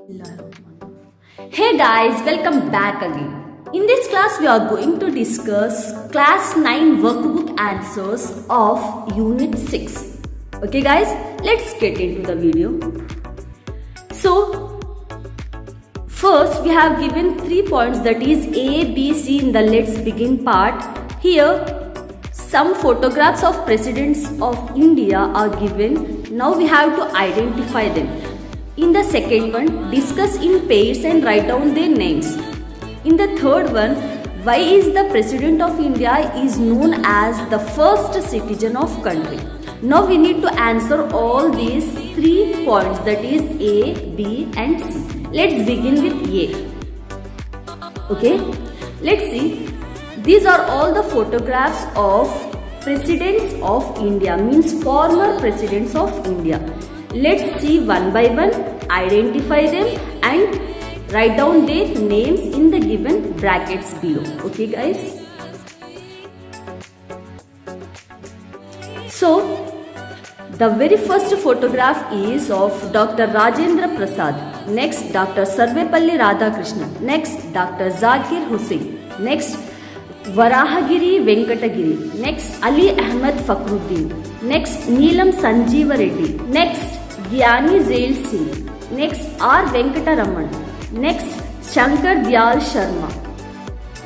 Hey guys, welcome back again. In this class, we are going to discuss class 9 workbook answers of unit 6. Okay guys, let's get into the video. So, first we have given 3 points, that is A, B, C in the let's begin part. Here, some photographs of presidents of India are given. Now we have to identify them. In the second one, discuss in pairs and write down their names. In the third one, why is the President of India is known as the first citizen of country. Now we need to answer all these 3 points, that is A, B and C. Let's begin with A. Okay, let's see. These are all the photographs of presidents of India, means former presidents of India. Let's see one by one, identify them and write down their names in the given brackets below. Okay guys. So, the very first photograph is of Dr. Rajendra Prasad. Next, Dr. Sarvepalli Radhakrishnan. Next, Dr. Zakir Hussain. Next, Varahagiri Venkatagiri. Next, Ali Ahmed Fakhruddin. Next, Neelam Sanjeeva Reddy. Next, Gyani Zail Singh. Next, R. Venkataraman. Next, Shankar Dyal Sharma.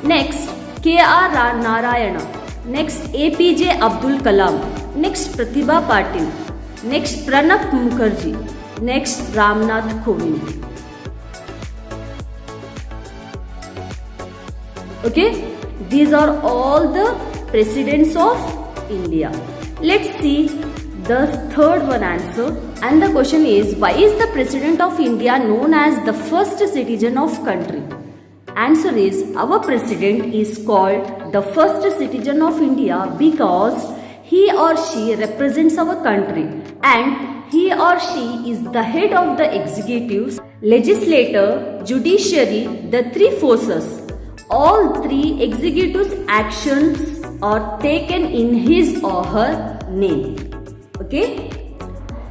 Next, K.R. Narayana. Next, APJ Abdul Kalam. Next, Pratibha Patil. Next, Pranab Mukherjee. Next, Ramnath Kovind. Okay, these are all the presidents of India. Let's see the third one answer, and the question is, why is the President of India known as the first citizen of country? Answer is, our President is called the first citizen of India because he or she represents our country and he or she is the head of the executive, legislature, judiciary, the 3 forces. All 3 executives' actions are taken in his or her name. Okay,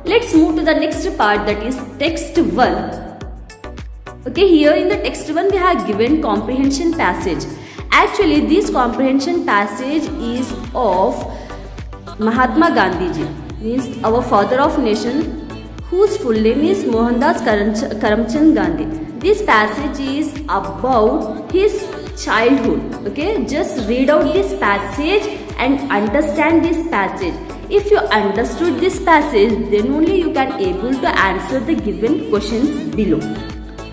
let's move to the next part, that is text 1. Okay, here in the text 1 we have given comprehension passage. Actually, this comprehension passage is of Mahatma Gandhi ji, means our father of nation, whose full name is Mohandas Karamchand Gandhi. This passage is about his childhood. Okay, just read out this passage and understand this passage. If you understood this passage, then only you can able to answer the given questions below.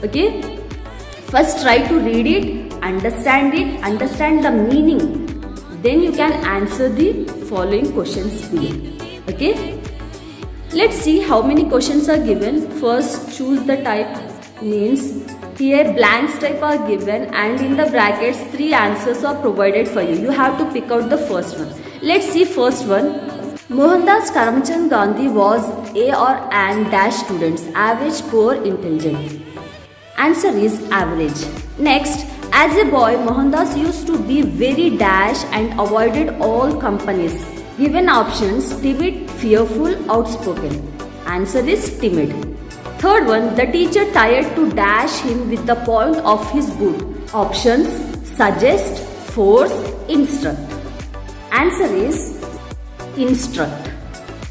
Okay, first try to read it, understand the meaning, then you can answer the following questions below. Okay, let's see how many questions are given. First, choose the type, means here blanks type are given and in the brackets 3 answers are provided for you. You have to pick out the first one. Let's see first one. Mohandas Karamchand Gandhi was A or an dash students, average, poor, intelligent. Answer is average. Next, as a boy, Mohandas used to be very dash and avoided all companies. Given options, timid, fearful, outspoken. Answer is timid. Third one, the teacher tried to dash him with the point of his boot. Options, suggest, force, instruct. Answer is instruct.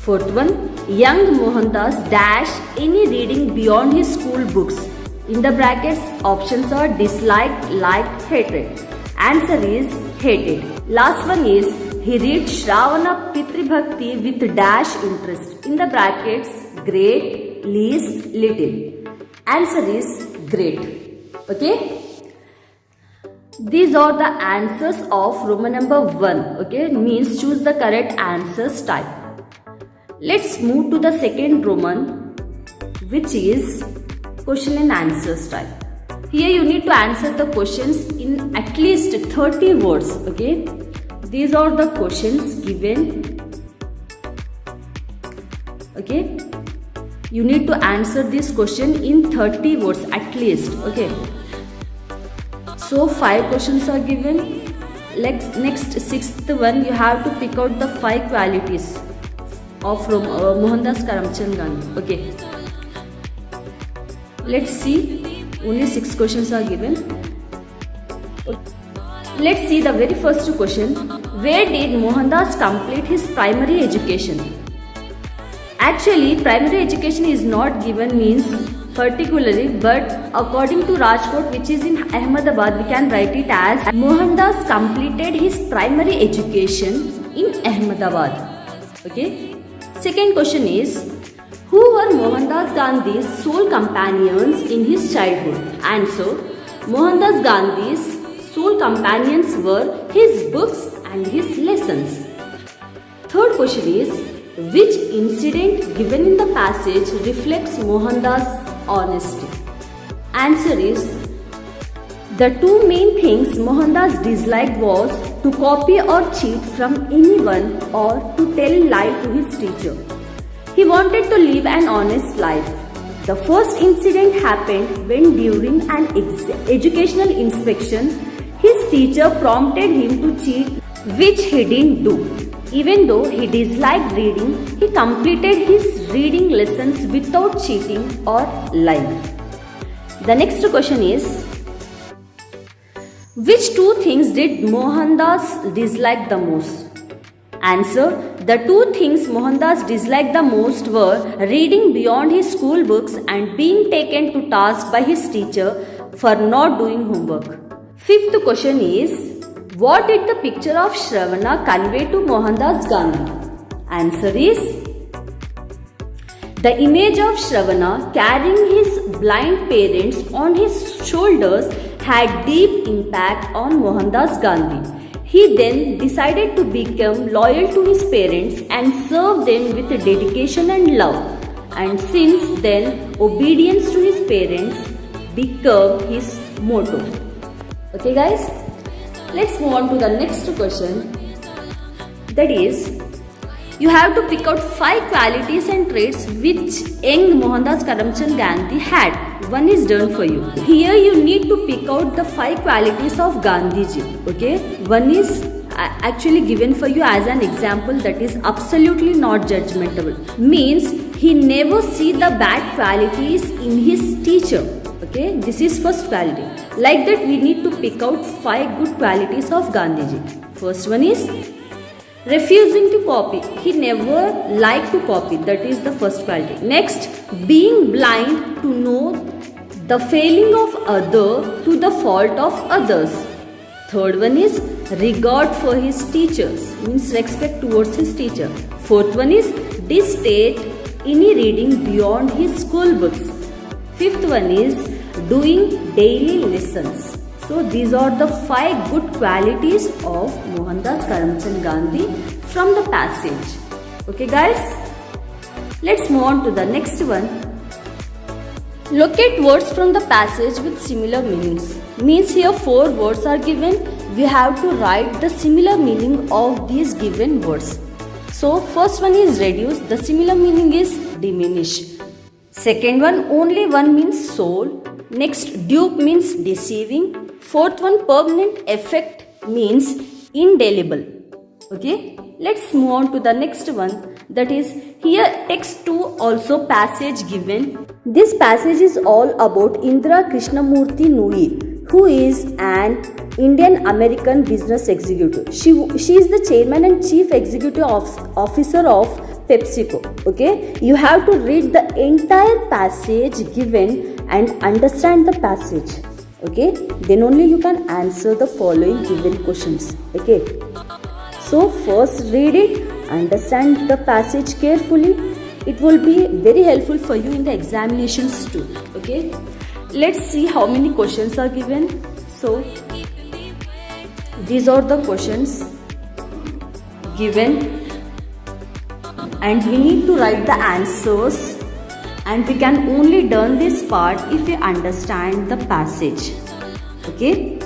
Fourth one, young Mohandas dash any reading beyond his school books. In the brackets, options are disliked, liked, hated. Answer is hated. Last one is, he reads Shravana Pitri Bhakti with dash interest. In the brackets, great, least, little. Answer is great. Okay. These are the answers of Roman number 1. Okay, means choose the correct answers type. Let's move to the second Roman, which is question and answers type. Here you need to answer the questions in at least 30 words. Okay, these are the questions given. Okay, you need to answer this question in 30 words at least. Okay, so 5 questions are given. Next, 6th one, you have to pick out the 5 qualities of Mohandas Karamchand Gandhi. Okay, Let's see. Only 6 questions are given. Let's see the very first question. Where did Mohandas complete his primary education? Actually, primary education is not given means particularly, but according to Rajkot, which is in Ahmedabad, we can write it as Mohandas completed his primary education in Ahmedabad. Okay. Second question is, who were Mohandas Gandhi's sole companions in his childhood? Answer: Mohandas Gandhi's sole companions were his books and his lessons. Third question is, which incident given in the passage reflects Mohandas' honesty? Answer is, the two main things Mohandas disliked was to copy or cheat from anyone or to tell lie to his teacher. He wanted to live an honest life. The first incident happened when during an educational inspection, his teacher prompted him to cheat, which he didn't do. Even though he disliked reading, he completed his reading lessons without cheating or lying. The next question is, which two things did Mohandas dislike the most? Answer: the two things Mohandas disliked the most were reading beyond his school books and being taken to task by his teacher for not doing homework. Fifth question is, what did the picture of Shravana convey to Mohandas Gandhi? Answer is, the image of Shravana carrying his blind parents on his shoulders had deep impact on Mohandas Gandhi. He then decided to become loyal to his parents and serve them with dedication and love. And since then, obedience to his parents became his motto. Okay guys? Let's move on to the next question. That is, you have to pick out 5 qualities and traits which young Mohandas Karamchand Gandhi had. One is done for you. Here you need to pick out the 5 qualities of Gandhiji. Okay? One is actually given for you as an example, that is absolutely not judgmental. Means he never see the bad qualities in his teacher. Okay, this is first quality. Like that, we need to pick out 5 good qualities of Gandhiji. First one is refusing to copy. He never liked to copy. That is the first quality. Next, being blind to know the failing of other to the fault of others. Third one is regard for his teachers. Means respect towards his teacher. Fourth one is distake any reading beyond his school books. Fifth one is doing daily lessons. So these are the 5 good qualities of Mohandas Karamchand Gandhi from the passage. Okay guys, let's move on to the next one. Locate words from the passage with similar meanings. Means here 4 words are given. We have to write the similar meaning of these given words. So first one is reduce. The similar meaning is diminish. Second one, only one means soul. Next, dupe means deceiving. Fourth one, permanent effect means indelible. Okay, let's move on to the next one. That is, here text 2 also passage given. This passage is all about Indira Krishnamurthy Nui, who is an Indian American business executive. She is the chairman and chief executive officer of PepsiCo. Okay, you have to read the entire passage given and understand the passage. Okay, then only you can answer the following given questions. Okay, so first read it, understand the passage carefully. It will be very helpful for you in the examinations too. Okay, let's see how many questions are given. So these are the questions given and we need to write the answers, and we can only learn this part if we understand the passage. Okay,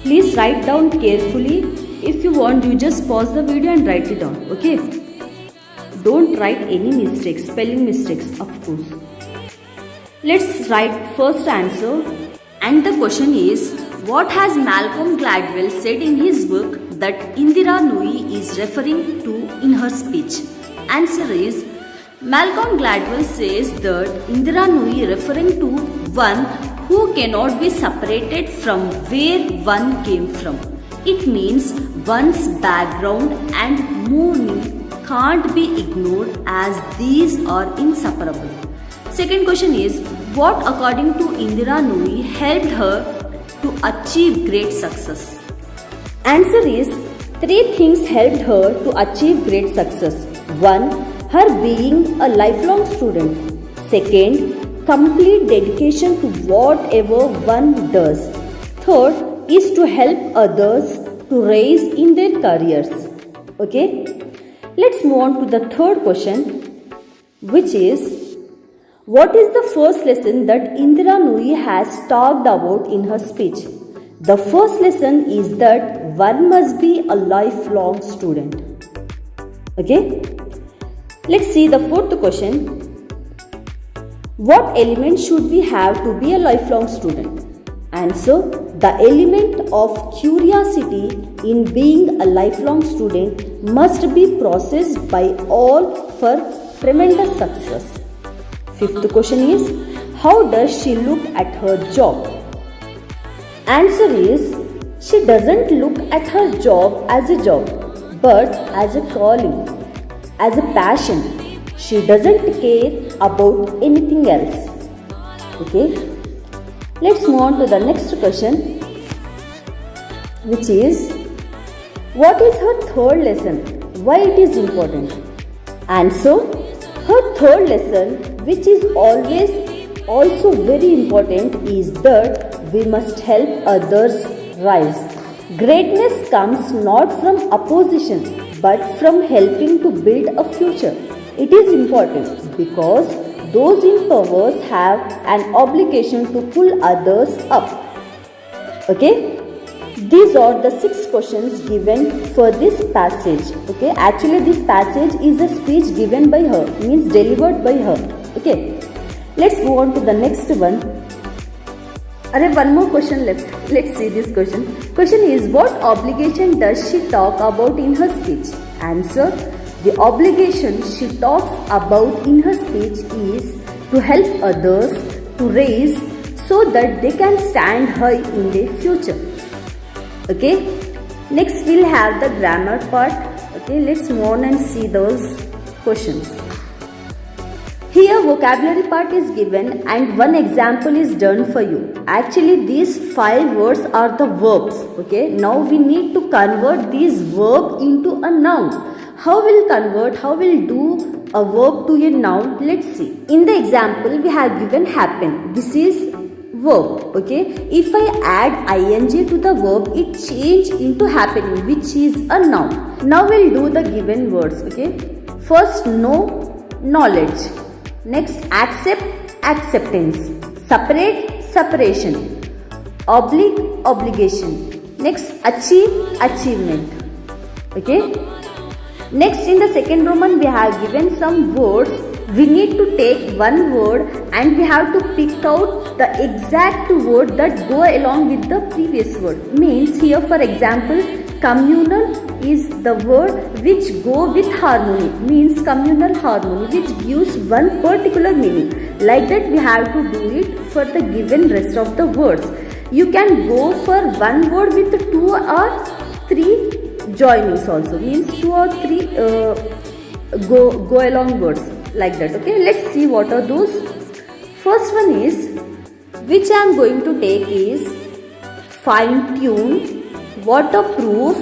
please write down carefully. If you want, you just pause the video and write it down. Okay, don't write any mistakes, spelling mistakes of course. Let's write first answer, and the question is, what has Malcolm Gladwell said in his book that Indira Nooyi is referring to in her speech? Answer is, Malcolm Gladwell says that Indira Nooyi referring to one who cannot be separated from where one came from. It means one's background and movement can't be ignored as these are inseparable. Second question is, what according to Indira Nooyi helped her to achieve great success? Answer is, three things helped her to achieve great success. 1. Her being a lifelong student. Second, complete dedication to whatever one does. Third is to help others to rise in their careers. Okay? Let's move on to the third question, which is, what is the first lesson that Indira Nooyi has talked about in her speech? The first lesson is that one must be a lifelong student. Okay? Let's see the fourth question. What element should we have to be a lifelong student? Answer, the element of curiosity in being a lifelong student must be processed by all for tremendous success. Fifth question is, how does she look at her job? Answer is, she doesn't look at her job as a job, but as a calling, as a passion. She doesn't care about anything else. Okay? Let's move on to the next question, which is, what is her third lesson? Why it is important? Answer, her third lesson, which is always also very important, is that we must help others rise. Greatness comes not from opposition but from helping to build a future. It is important because those in power have an obligation to pull others up. Okay? These are the 6 questions given for this passage. Okay? Actually, this passage is a speech given by her, means delivered by her. Okay? Let's move on to the next one. One more question left. Let's see this question. Question is, what obligation does she talk about in her speech? Answer, the obligation she talks about in her speech is to help others to raise so that they can stand high in their future. Okay. Next we'll have the grammar part. Okay. Let's move on and see those questions. Here vocabulary part is given and one example is done for you. Actually these 5 words are the verbs. Okay. Now we need to convert these verb into a noun. How will convert? How will do a verb to a noun? Let's see. In the example we have given happen. This is verb. Okay. If I add ing to the verb, it change into happening, which is a noun. Now we'll do the given words. Okay. First, know, knowledge. Next, accept, acceptance. Separate, separation. Oblique, obligation. Next, achieve, achievement. Okay. Next, in the second Roman, we have given some words. We need to take one word and we have to pick out the exact word that go along with the previous word. Means here, for example, communal is the word which go with harmony, means communal harmony, which gives one particular meaning. Like that we have to do it for the given rest of the words. You can go for one word with 2 or 3 joinings also, means 2 or 3 go along words like that. Okay, let's see what are those. First one is, which I am going to take is fine tune, waterproof,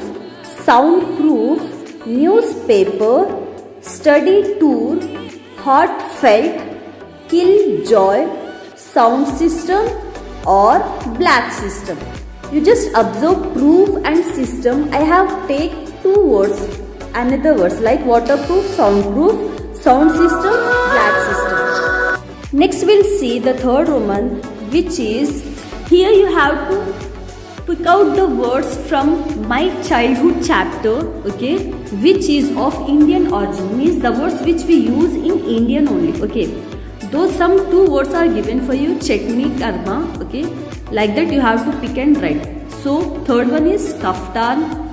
soundproof, newspaper, study tour, heartfelt, killjoy, sound system or black system. You just observe proof and system. I have take 2 words, another words like waterproof, soundproof, sound system, black system. Next we'll see the third Roman, which is, here you have to pick out the words from my childhood chapter, okay, which is of Indian origin, means the words which we use in Indian only. Okay, those some 2 words are given for you, chutney, karma. Okay, like that you have to pick and write. So third one is kaftan,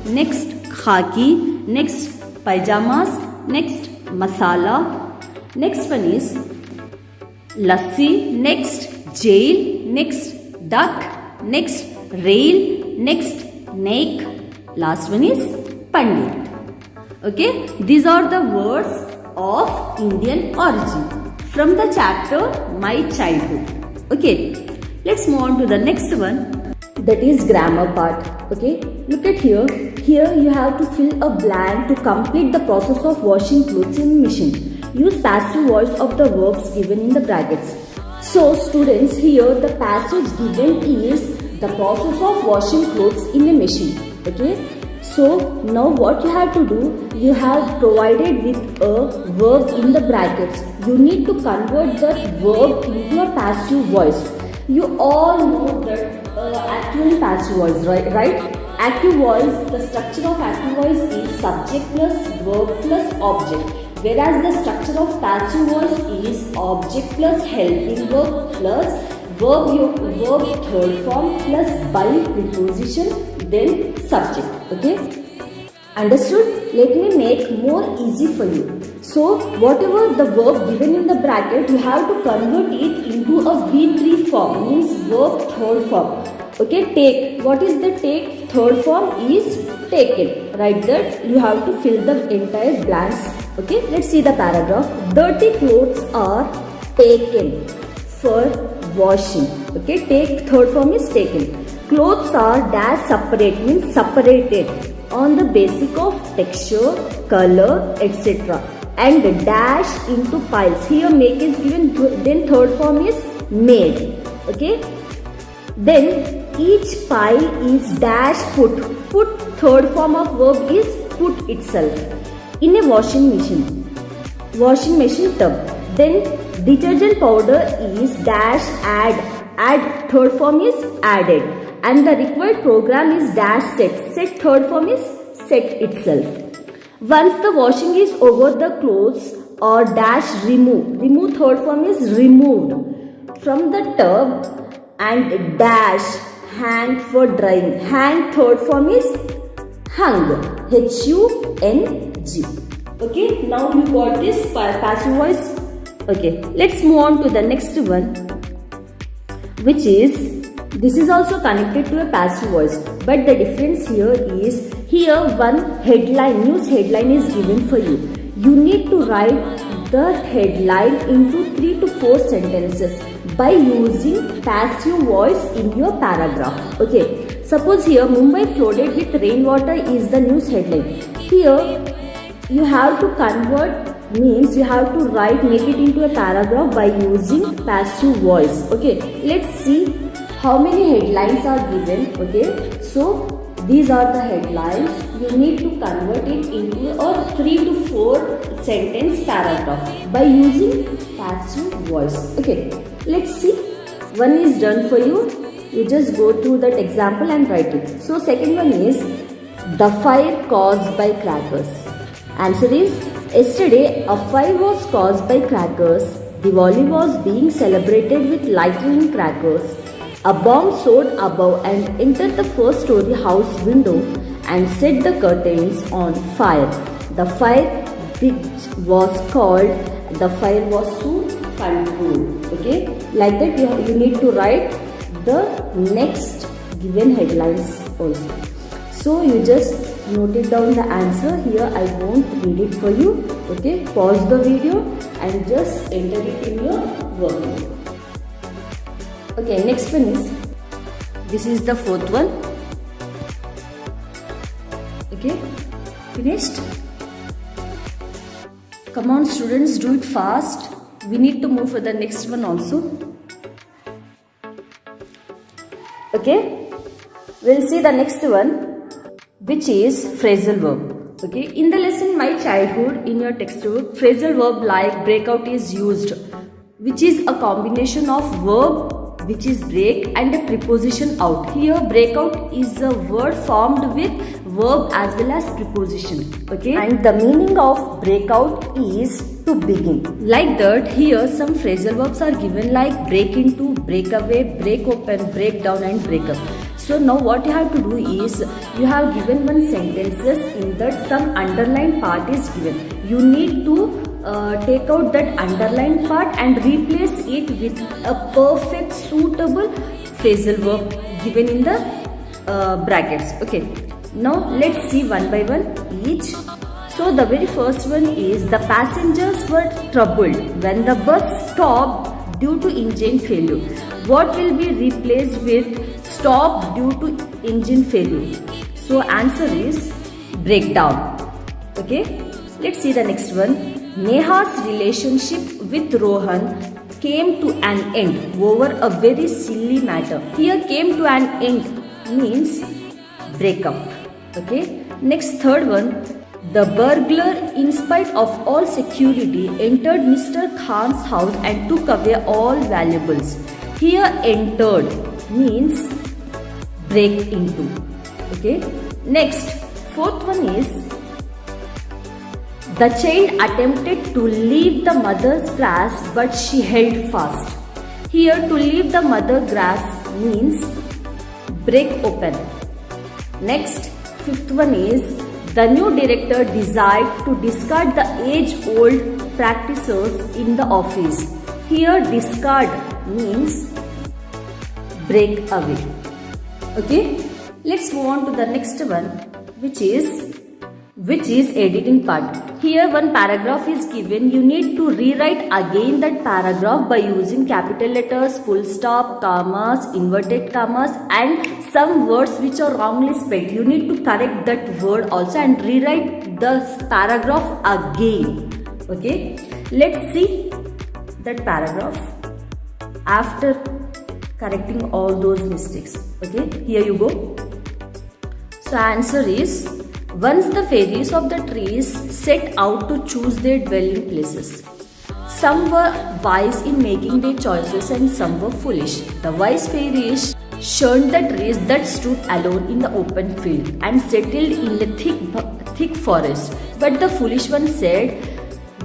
next khaki, next pajamas, next masala, Next one is lassi, next jail, next duck, next rail, next neck, last one is pandit. Okay, these are the words of Indian origin from the chapter My Childhood. Okay, let's move on to the next one, that is grammar part. Okay, look at here. Here you have to fill a blank to complete the process of washing clothes in machine. Use passive voice of the verbs given in the brackets. So students, here the passage given is the process of washing clothes in a machine. Okay, so now what you have to do, you have provided with a verb in the brackets. You need to convert that verb into a passive voice. You all know that active and passive voice, right? Active voice, the structure of active voice is subject plus verb plus object, whereas the structure of passive voice is object plus helping verb plus verb third form plus by preposition then subject. Okay, understood? Let me make more easy for you. So whatever the verb given in the bracket, you have to convert it into a V3 form, means verb third form. Okay, take. What is the take? Third form is taken. Write that. You have to fill the entire blanks. Okay, let's see the paragraph. Dirty clothes are taken for washing. Okay, take third form is taken. Clothes are dash separate, means separated on the basis of texture, color, etc. and dash into piles. Here make is given, then third form is made. Okay, then each pile is dash put. Put third form of verb is put itself in a washing machine tub. Then detergent powder is dash add third form is added, and the required program is dash set third form is set itself. Once the washing is over, the clothes or dash remove third form is removed from the tub, and dash hang for drying. Hang third form is hung, H-U-N-G. Okay, now you got this passive voice. Okay, let's move on to the next one, which is, this is also connected to a passive voice, but the difference here is, here one headline, news headline is given for you. You need to write the headline into 3 to 4 sentences by using passive voice in your paragraph. Okay, suppose here Mumbai flooded with rainwater is the news headline. Here you have to convert, means you have to make it into a paragraph by using passive voice. Okay, let's see how many headlines are given. Okay, so these are the headlines. You need to convert it into a 3 to 4 sentence paragraph by using passive voice. Okay, let's see. One is done for you. You just go through that example and write it. So second one is, the fire caused by crackers. Answer is, yesterday a fire was caused by crackers. Diwali was being celebrated with lightning crackers. A bomb soared above and entered the first story house window and set the curtains on fire. The fire, which was called, the fire was soon controlled. Okay, like that you need to write the next given headlines also. So you just noted down the answer. Here I won't read it for you. Okay, pause the video and just enter it in your workbook. Okay, next one is, this is the fourth one. Okay, finished? Come on students, do it fast. We need to move for the next one also. Okay, we'll see the next one, which is phrasal verb. Okay, in the lesson My Childhood in your textbook, phrasal verb like breakout is used, which is a combination of verb which is break and a preposition out. Here breakout is a word formed with verb as well as preposition. Okay, and the meaning of breakout is to begin. Like that, here some phrasal verbs are given like break into, break away, break open, break down and break up. So now what you have to do is, you have given one sentences, in that some underlined part is given. You need to take out that underlined part and replace it with a perfect suitable phrasal verb given in the brackets. Okay, now let's see one by one each. So the very first one is, the passengers were troubled when the bus stopped due to engine failure. What will be replaced with stop due to engine failure? So answer is breakdown. Okay, let's see the next one. Neha's relationship with Rohan came to an end over a very silly matter. Here came to an end means breakup. Okay, next third one. The burglar, in spite of all security, entered Mr. Khan's house and took away all valuables. Here entered means break into. Okay, next fourth one is, the child attempted to leave the mother's grasp but she held fast. Here to leave the mother's grasp means break open. Next fifth one is, the new director desired to discard the age-old practices in the office. Here discard means break away. Okay, let's move on to the next one, which is editing part. Here one paragraph is given. You need to rewrite again that paragraph by using capital letters, full stop, commas, inverted commas, and some words which are wrongly spelled. You need to correct that word also and rewrite the paragraph again. Okay, let's see that paragraph after correcting all those mistakes. Okay, here you go. So answer is, once the fairies of the trees set out to choose their dwelling places, some were wise in making their choices and some were foolish. The wise fairies shunned the trees that stood alone in the open field and settled in the thick forest. But the foolish one said,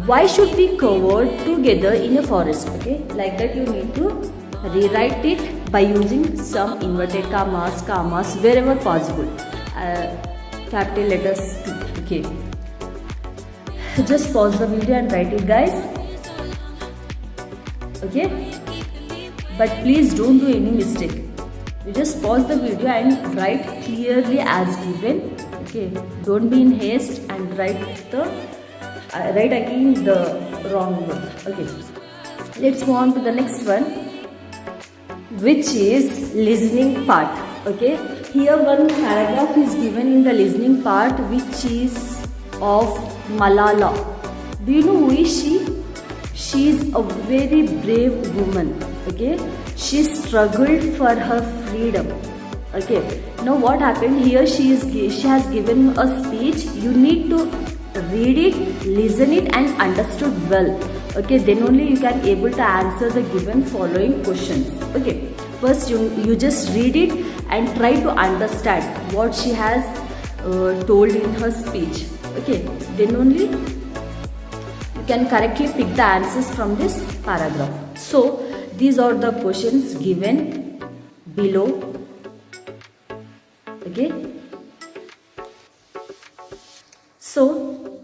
why should we cover together in a forest? Okay, like that you need to rewrite it by using some inverted commas wherever possible. Capital letters too. Okay, just pause the video and write it, guys. Okay, but please don't do any mistake. You just pause the video and write clearly as given. Okay, don't be in haste and write again the wrong word. Okay, let's move on to the next one, which is listening part. Okay, here one paragraph is given in the listening part, which is of Malala. Do you know who is she? She is a very brave woman. Okay, she struggled for her freedom. Okay, now what happened here? She has given a speech. You need to read it, listen it, and understood well. Okay, then only you can able to answer the given following questions. Okay, first you just read it and try to understand what she has told in her speech. Okay, then only you can correctly pick the answers from this paragraph. So these are the questions given below. Okay, so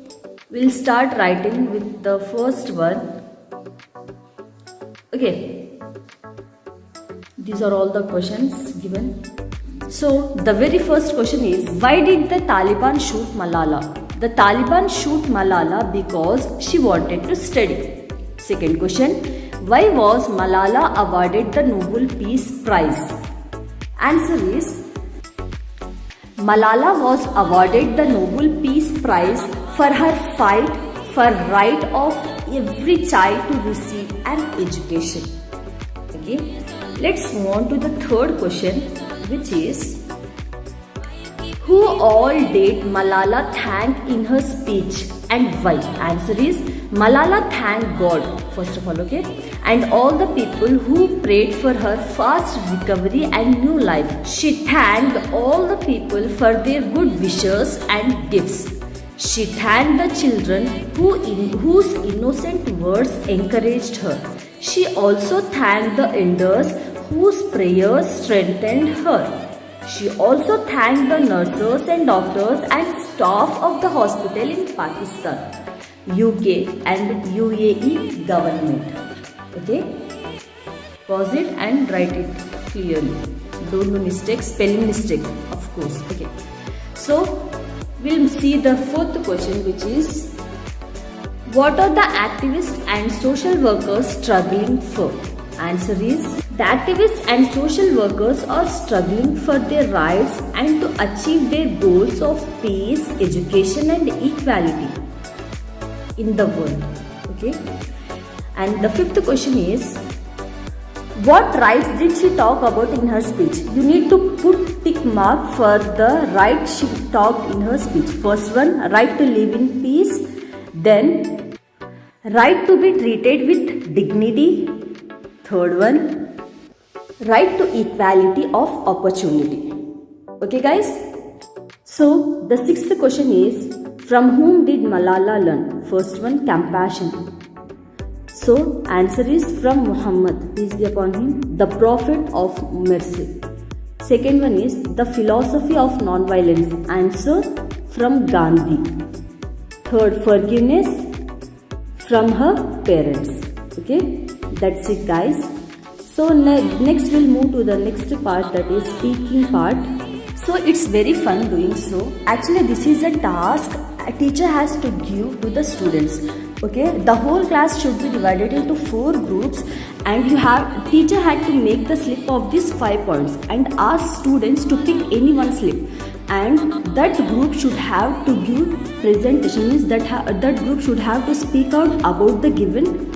we'll start writing with the first one. Okay, these are all the questions given. So the very first question is, why did the Taliban shoot Malala? The Taliban shoot Malala because she wanted to study. Second question, why was Malala awarded the Nobel Peace Prize? Answer is, Malala was awarded the Nobel Peace Prize for her fight for right of every child to receive an education. Okay, let's move on to the third question, which is, who all did Malala thank in her speech and why? Answer is, Malala thanked God first of all, okay, and all the people who prayed for her fast recovery and new life. She thanked all the people for their good wishes and gifts. She thanked the children whose innocent words encouraged her. She also thanked the elders whose prayers strengthened her. She also thanked the nurses and doctors and staff of the hospital in Pakistan. UK and UAE government. Okay, pause it and write it clearly. Don't do mistakes, spelling mistake, of course. Okay, so we'll see the fourth question, which is, what are the activists and social workers struggling for? Answer is, the activists and social workers are struggling for their rights and to achieve their goals of peace, education and equality in the world. Okay. And the fifth question is, what rights did she talk about in her speech? You need to put tick mark for the right she talked in her speech. First one, right to live in peace. Then, right to be treated with dignity. Third one, right to equality of opportunity. Okay guys? So, the sixth question is, from whom did Malala learn? First one, compassion. So, answer is from Muhammad, peace be upon him, the prophet of mercy. Second one is the philosophy of non-violence. Answer, from Gandhi. Third, forgiveness, from her parents. Okay, that's it guys. So next we'll move to the next part, that is speaking part. So it's very fun doing so. Actually this is a task a teacher has to give to the students. Okay, the whole class should be divided into 4 groups, and teacher had to make the slip of these 5 points and ask students to pick any one slip, and that group should have to give presentation, means that group should have to speak out about the given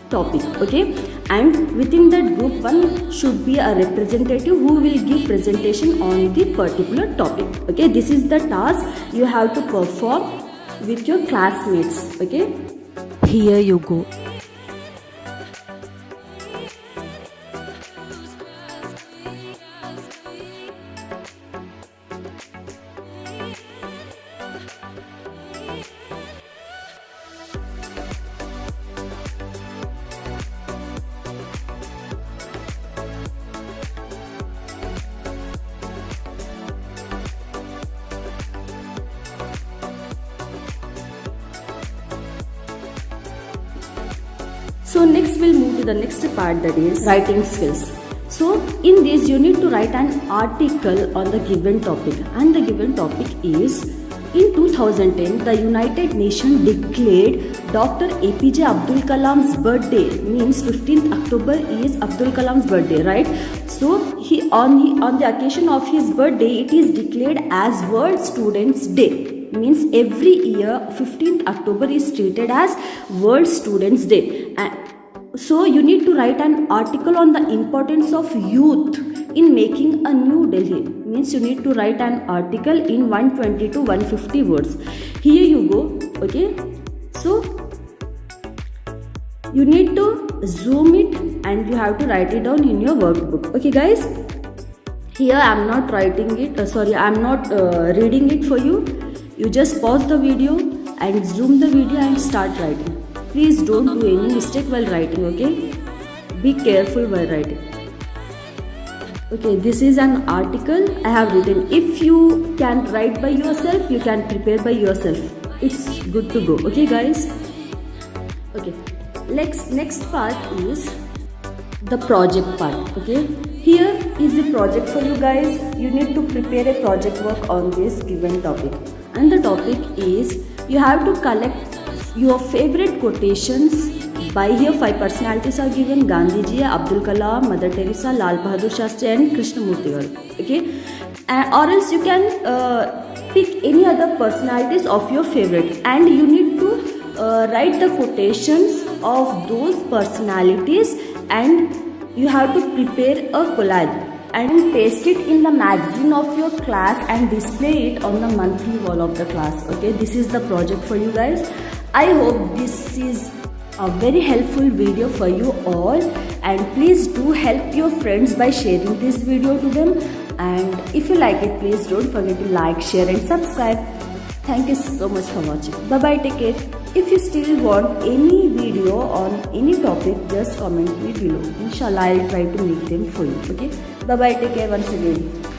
topic. Okay, and within that group one should be a representative who will give presentation on the particular topic. Okay, this is the task you have to perform with your classmates. Okay, here you go. So next we'll move to the next part, that is writing skills. So in this you need to write an article on the given topic, and the given topic is, in 2010 the United Nations declared Dr. APJ Abdul Kalam's birthday, means 15th October is Abdul Kalam's birthday, right? So on the occasion of his birthday it is declared as World Students Day. Means every year 15th October is treated as World Students Day. So you need to write an article on the importance of youth in making a New Delhi. Means you need to write an article in 120 to 150 words. Here you go. Okay, so you need to zoom it and you have to write it down in your workbook. Okay guys, here I am not writing it, I am not reading it for you. You just pause the video and zoom the video and start writing. Please don't do any mistake while writing, okay? Be careful while writing. Okay, this is an article I have written. If you can write by yourself, you can prepare by yourself. It's good to go, okay guys? Okay, next part is the project part, okay? Here is the project for you guys. You need to prepare a project work on this given topic. And the topic is, you have to collect your favorite quotations. By here 5 personalities are given: Gandhiji, Abdul Kalam, Mother Teresa, Lal Bahadur Shastri and Krishnamurti. Okay, or else you can pick any other personalities of your favorite, and you need to write the quotations of those personalities, and you have to prepare a collage and paste it in the magazine of your class and display it on the monthly wall of the class. Okay, this is the project for you guys. I hope this is a very helpful video for you all, and please do help your friends by sharing this video to them, and if you like it, please don't forget to like, share and subscribe. Thank you so much for watching. Bye bye, take care. If you still want any video on any topic, just comment me below. Inshallah, I'll try to make them for you. Okay, bye bye, take care once again.